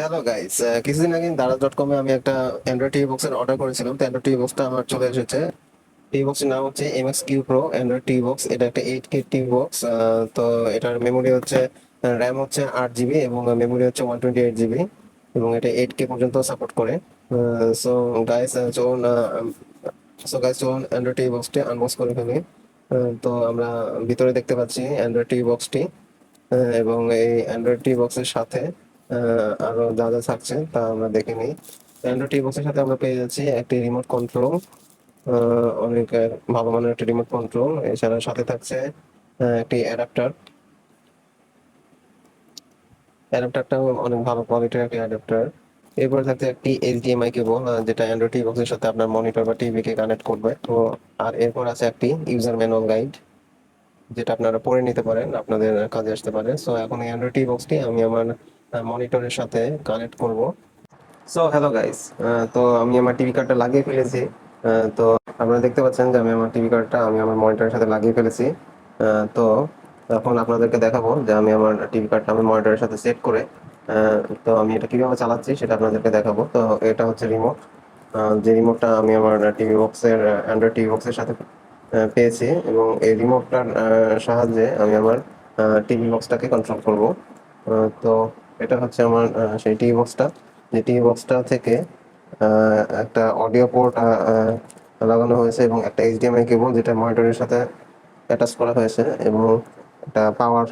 Hello guys, কিছুদিন আগে daraz.com-এ আমি একটা অ্যান্ড্রয়েড টিভি বক্সের অর্ডার করেছিলাম। তো অ্যান্ড্রয়েড টিভি বক্সটা আমার চলে এসেছে। টিভি বক্সের নাম হচ্ছে MXQ Pro Android TV box. এটা একটা 8K টিভি বক্স। তো এটার মেমোরি হচ্ছে, র্যাম হচ্ছে 8 জিবি এবং মেমোরি হচ্ছে 128 জিবি, এবং এটা 8K পর্যন্ত সাপোর্ট করে। সো গাইস চলুন অ্যান্ড্রয়েড টিভি বক্সটি আনবক্স করে ফেলি। তো আমরা ভিতরে দেখতে পাচ্ছি অ্যান্ড্রয়েড টিভি বক্সটি। এবং এই অ্যান্ড্রয়েড টি বক্সের সাথে আরো যা যা থাকছে তা আমরা দেখে নিই। অ্যান্ড্রয়েড টি বক্সের সাথে আমরা পেয়ে যাচ্ছি একটি রিমোট কন্ট্রোল, অনেক ভালো মানের একটি রিমোট কন্ট্রোল। এছাড়া সাথে থাকছে একটি অ্যাডাপ্টার। অ্যাডাপ্টারটাও অনেক ভালো কোয়ালিটির একটি অ্যাডাপ্টার। এরপরে থাকছে একটি এইচডিএমআই কেবল, যেটা অ্যান্ড্রয়েড টি বক্সের সাথে আপনার মনিটর বা টিভিকে কানেক্ট করবে। তো আর এরপর আছে একটি ইউজার ম্যানুয়াল গাইড, যেটা আপনারা পড়ে নিতে পারেন, আপনাদের কাজে আসতে পারে। সো এখন এই অ্যান্ড্রয়েড টি বক্সটি আমি আমার মনিটরের সাথে কানেক্ট করব। সো হ্যালো গাইস, তো আমি আমার টিভি কার্ডটা লাগিয়ে ফেলেছি। তো আপনারা দেখতে পাচ্ছেন যে আমি আমার টিভি কার্ডটা আমি আমার মনিটরের সাথে লাগিয়ে ফেলেছি। তো এখন আপনাদেরকে দেখাবো যে আমি আমার টিভি কার্ডটা আমার মনিটরের সাথে সেট করে তো আমি এটা কিভাবে চালাচ্ছি সেটা আপনাদেরকে দেখাবো। তো এটা হচ্ছে রিমোট, যে রিমোটটা আমি আমার টিভি বক্সের অ্যান্ড্রয়েড টিভি বক্সের সাথে পেয়েছি, এবং এই রিমোটটার সাহায্যে আমি আমার টিভি বক্সটাকে কন্ট্রোল করব। তো এটা হচ্ছে আমার সেই টিভি বক্সটা, যে টিভি বক্সটা থেকে একটা অডিও পোর্ট লাগানো হয়েছে, এবং একটা এইচডিএমআই কেবল যেটা মনিটরের সাথে অ্যাটাচ করা হয়েছে, এবং একটা পাওয়ার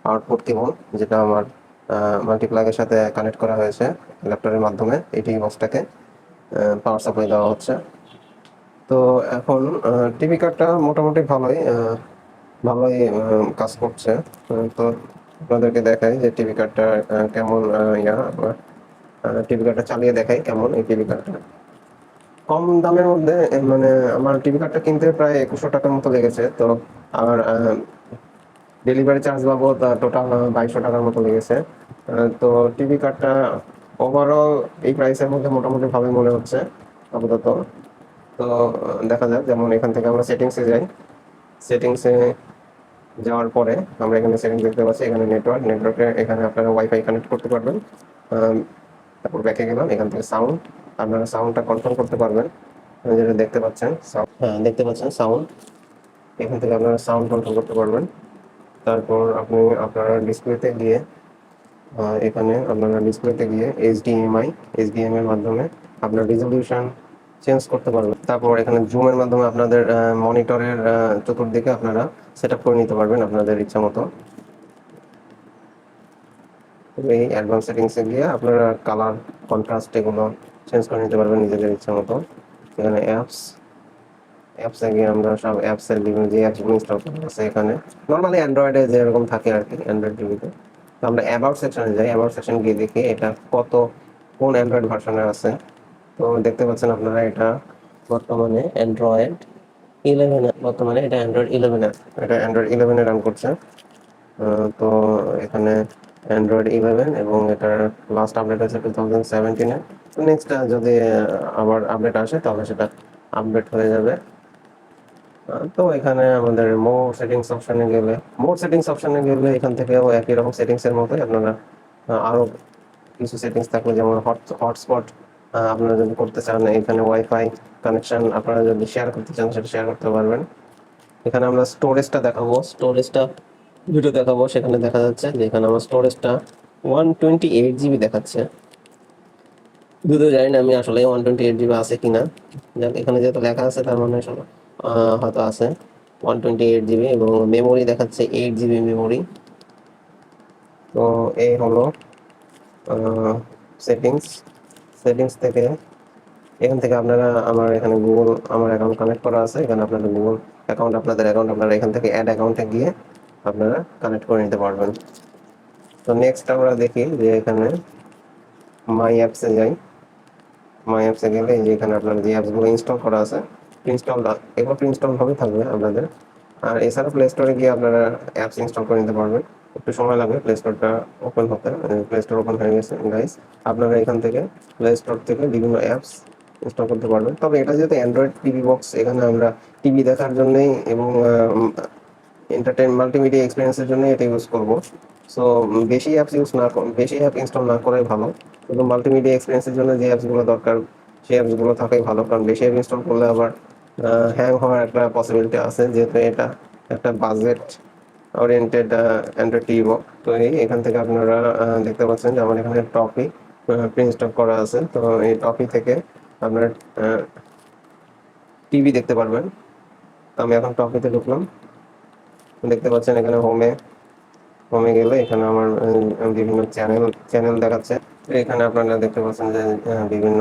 আউটপুট কেবল যেটা আমার মাল্টিপ্লাগের সাথে কানেক্ট করা হয়েছে ল্যাপটপের মাধ্যমে। এই টিভি বক্সটাকে পাওয়ার সাপ্লাই দেওয়া হচ্ছে। তো এখন টিভি কার্ডটা মোটামুটি ভালোই কাজ করছে। তো আপনাদেরকে দেখাই যে টিভি কার্ডটা কেমন, টিভি কার্ডটা চালিয়ে দেখাই কেমন এই টিভি কার্ডটা। কম দামের মধ্যে মানে আমার টিভি কার্ডটা কিনতে প্রায় 2100 টাকার মতো লেগেছে। তো আমার ডেলিভারি চার্জ বাবদ টোটাল 2200 টাকার মতো লেগেছে। তো টিভি কার্ডটা ওভারঅল এই প্রাইসের মধ্যে মোটামুটি ভালোই মনে হচ্ছে আপাতত। তো দেখা যাক, যেমন এখান থেকে আমরা সেটিংসে যাই। সেটিংসে যাওয়ার পরে আমরা এখানে সেটিংস দেখতে পাচ্ছি, এখানে নেটওয়ার্কে এখানে আপনারা ওয়াইফাই কানেক্ট করতে পারবেন। তারপর ব্যাকে গেলাম, এখান থেকে সাউন্ড, আপনারা সাউন্ডটা কন্ট্রোল করতে পারবেন। যেটা দেখতে পাচ্ছেন, হ্যাঁ দেখতে পাচ্ছেন সাউন্ড, এখান থেকে আপনারা সাউন্ড কন্ট্রোল করতে পারবেন। তারপর আপনি আপনারা ডিসপ্লেতে গিয়ে এখানে আপনারা ডিসপ্লেতে গিয়ে এইচডিএমআই এর মাধ্যমে আপনার রেজলিউশন চেঞ্জ করতে পারবেন। তারপর এখানে জুমের মাধ্যমে আপনাদের মনিটরের চতুর্দিকে আপনারা সেট আপ করে নিতে পারবেন আপনাদের ইচ্ছা মতো। এই অ্যাডভান্স সেটিংসে গিয়ে আপনারা কালার, কন্ট্রাস্ট এগুলো চেঞ্জ করে নিতে পারবেন নিজেদের ইচ্ছা মতো। এখানে অ্যাপসে গিয়ে আমরা সব অ্যাপসের বিভিন্ন যে অ্যাপসগুলো ইনস্টল করা আছে এখানে নর্মালি অ্যান্ড্রয়েডে যেরকম থাকে আর কি, অ্যান্ড্রয়েড টিভিতে। তো আমরা অ্যাবাউট সেকশনে যাই, অ্যাবাউট সেকশন গিয়ে দেখি এটা কোন অ্যান্ড্রয়েড ভার্সনে আছে। তো দেখতে পাচ্ছেন আপনারা এটা বর্তমানে অ্যান্ড্রয়েড 11, এটা অ্যান্ড্রয়েড 11-এ রান করছে। তো এখানে অ্যান্ড্রয়েড 11, এবং এটার লাস্ট আপডেট হচ্ছে 2017-এ। তো নেক্সট যদি আবার আপডেট আসে তাহলে সেটা আপডেট হয়ে যাবে। তো এখানে আমাদের মোর সেটিংস অপশনে গেলে এখান থেকেও একই রকম সেটিংসের মতোই আপনারা আরো কিছু সেটিংস থাকলে, যেমন হটস্পট আপনারা যদি করতে চান, এখানে ওয়াইফাই কানেকশন আপনারা যদি শেয়ার করতে চান সেটা শেয়ার করতে পারবেন। এখানে আমরা ভিডিও দেখাবো, সেখানে দেখা যাচ্ছে যে এখানে আমার স্টোরেজটা 128 জিবি দেখাচ্ছে। যদিও জানি না আমি আসলে 128 জিবি আছে কিনা। যাক, এখানে যেহেতু লেখা আছে তার মানে হয়তো আছে 128 জিবি, এবং মেমোরি দেখাচ্ছে 8 জিবি মেমোরি। তো এই হলো সেটিংস। থেকে এখান থেকে আপনারা এখানে আমার অ্যাকাউন্ট কানেক্ট করা আছে, এখানে আপনাদের আপনাদের অ্যাকাউন্ট আপনারা এখান থেকে অ্যাড অ্যাকাউন্টে গিয়ে আপনারা কানেক্ট করে নিতে পারবেন। তো নেক্সট আমরা দেখি যে এখানে মাই অ্যাপসে যাই। মাই অ্যাপসে গেলে এই যে এখানে আপনার যে অ্যাপসগুলো ইনস্টল করা আছে, এগুলো ইনস্টল ভাবে থাকবে আপনাদের। আর এছাড়া প্লে স্টোরে গিয়ে আপনারা অ্যাপস ইনস্টল করে নিতে পারবেন। একটু সময় লাগবে প্লে স্টোরটা ওপেন হতে। প্লে স্টোর ওপেন হয়ে গেছে গাইস। আপনারা এখান থেকে প্লে স্টোর থেকে বিভিন্ন অ্যাপস ইনস্টল করতে পারবেন। তবে এটা যেহেতু অ্যান্ড্রয়েড টিভি বক্স, এখানে আমরা টিভি দেখার জন্যই এবং মাল্টিমিডিয়া এক্সপিরিয়েন্সের জন্যই এটা ইউজ করব। সো বেশি অ্যাপ ইনস্টল না করাই ভালো। শুধু মাল্টিমিডিয়া এক্সপেরিয়েন্সের জন্য যে অ্যাপসগুলো দরকার সেই অ্যাপসগুলো থাকাই ভালো, কারণ বেশি অ্যাপ ইনস্টল করলে আবার হ্যাং হওয়ার একটা পসিবিলিটি আছে, যেহেতু এটা একটা বাজেট ওরিয়েন্টেড অ্যান্ড্রয়েড টিভি। তো এখান থেকে আপনারা দেখতে পাচ্ছেন যে আমার এখানে টপি প্রিইনস্টল করা আছে। তো এই টপি থেকে আপনারা টিভি দেখতে পারবেন। তো আমি এখন টপিতে ঢুকলাম, দেখতে পাচ্ছেন এখানে হোমে গেলে এখানে আমার বিভিন্ন চ্যানেল দেখাচ্ছে। তো এখানে আপনারা দেখতে পাচ্ছেন যে বিভিন্ন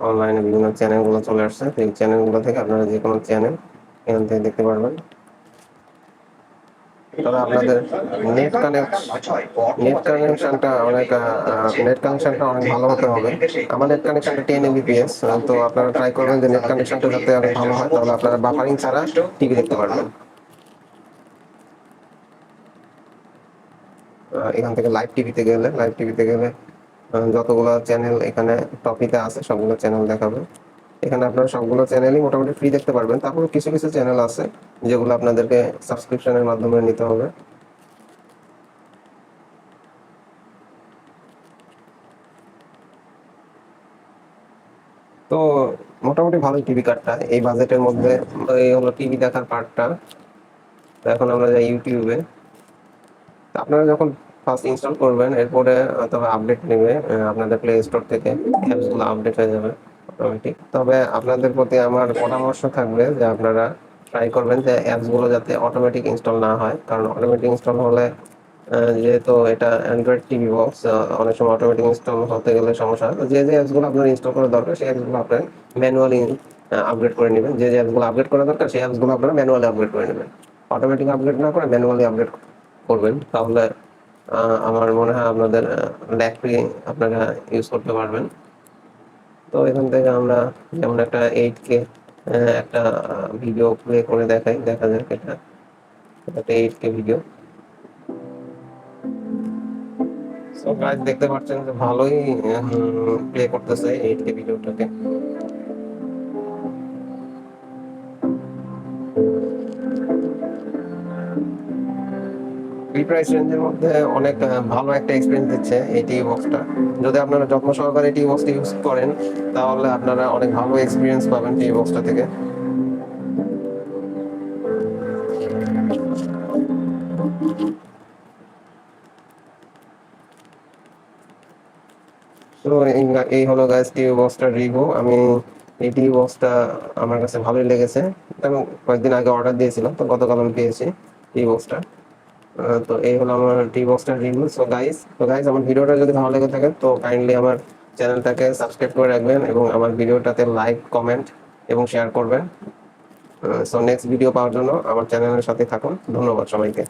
অনলাইনে বিভিন্ন চ্যানেলগুলো চলে আসছে। তো এই চ্যানেলগুলো থেকে আপনারা যে কোনো চ্যানেল এখান থেকে দেখতে পারবেন। তবে আপনাদের নেট কানেকশনটা অনেক ভালো হতে হবে। আমার নেট কানেকশনটা 10 Mbps। তো আপনারা ট্রাই করবেন যে নেট কানেকশনটা যাতে অনেক ভালো হয়, তাহলে আপনারা বাফারিং ছাড়া টিভি দেখতে পারবেন। এখান থেকে লাইভ টিভিতে গেলে যতগুলো চ্যানেল এখানে টপিতে আছে সবগুলো চ্যানেল দেখাবে। এখানে আপনারা সবগুলো চ্যানেলই মোটামুটি ফ্রি দেখতে পারবেন। তারপর কিছু কিছু চ্যানেল আছে যেগুলো আপনাদেরকে সাবস্ক্রিপশনের মাধ্যমে নিতে হবে। তো মোটামুটি ভালোই টিভি কার্ডটা এই বাজেটের মধ্যে। এই হলো টিভি দেখার পার্টটা। তো এখন আমরা যাই ইউটিউবে। আপনারা যখন ফার্স্ট ইনস্টল করবেন, এরপরে তবে আপডেট নেবে আপনাদের প্লে স্টোর থেকে অ্যাপসগুলো আপডেট হয়ে যাবে অটোমেটিক। তবে আপনাদের প্রতি আমার পরামর্শ থাকবে যে আপনারা ট্রাই করবেন যে অ্যাপসগুলো যাতে অটোমেটিক ইনস্টল না হয়, কারণ অটোমেটিক ইনস্টল হলে যেহেতু এটা অ্যান্ড্রয়েড টিভি বক্স, অনেক সময় অটোমেটিক ইনস্টল হতে গেলে সমস্যা হয়। তো যে অ্যাপসগুলো আপনার ইনস্টল করা দরকার সেই অ্যাপসগুলো আপনার ম্যানুয়ালি আপগ্রেড করে নেবেন। যে অ্যাপসগুলো আপগ্রেড করা দরকার সেই অ্যাপসগুলো আপনারা ম্যানুয়ালি আপগ্রেড করে নেবেন। অটোমেটিক আপগ্রেড না করে ম্যানুয়ালি আপগ্রেড করবেন, তাহলে আমার মনে হয় আপনাদের ল্যাগ ফ্রি আপনারা ইউজ করতে পারবেন। তো এখান থেকে আমরা যেমন একটা 8K একটা ভিডিও প্লে করে দেখা যাক। এটা একটা 8K ভিডিও। সো গাইস দেখতে পাচ্ছেন যে ভালোই প্লে করতেছে 8K ভিডিওটাকে। এই প্রাইস রেঞ্জের মধ্যে অনেক ভালো একটা এক্সপেরিয়েন্স দিচ্ছে এই টিভি বক্সটা। যদি আপনারা যত্ন সহকারে টিভি বক্সটা ইউজ করেন, তাহলে আপনারা অনেক ভালো এক্সপিরিয়েন্স পাবেন টিভি বক্সটা থেকে। তো এই হলো গাইস টিভি বক্সটার রিভিউ। আমি এই টিভি বক্সটা আমার কাছে ভালোই লেগেছে। আমি কয়েকদিন আগে অর্ডার দিয়েছিলাম, তো গতকাল আমি পেয়েছি টিভি বক্সটা। তো এই হলো আমার টিভি বক্সটার রিভিউ। সো গাইস আমার ভিডিওটা যদি ভালো লেগে থাকে তো কাইন্ডলি আমার চ্যানেলটাকে সাবস্ক্রাইব করে রাখবেন এবং আমার ভিডিওটাতে লাইক, কমেন্ট এবং শেয়ার করবেন। সো নেক্সট ভিডিও পাওয়ার জন্য আমার চ্যানেলের সাথে থাকুন। ধন্যবাদ সবাইকে।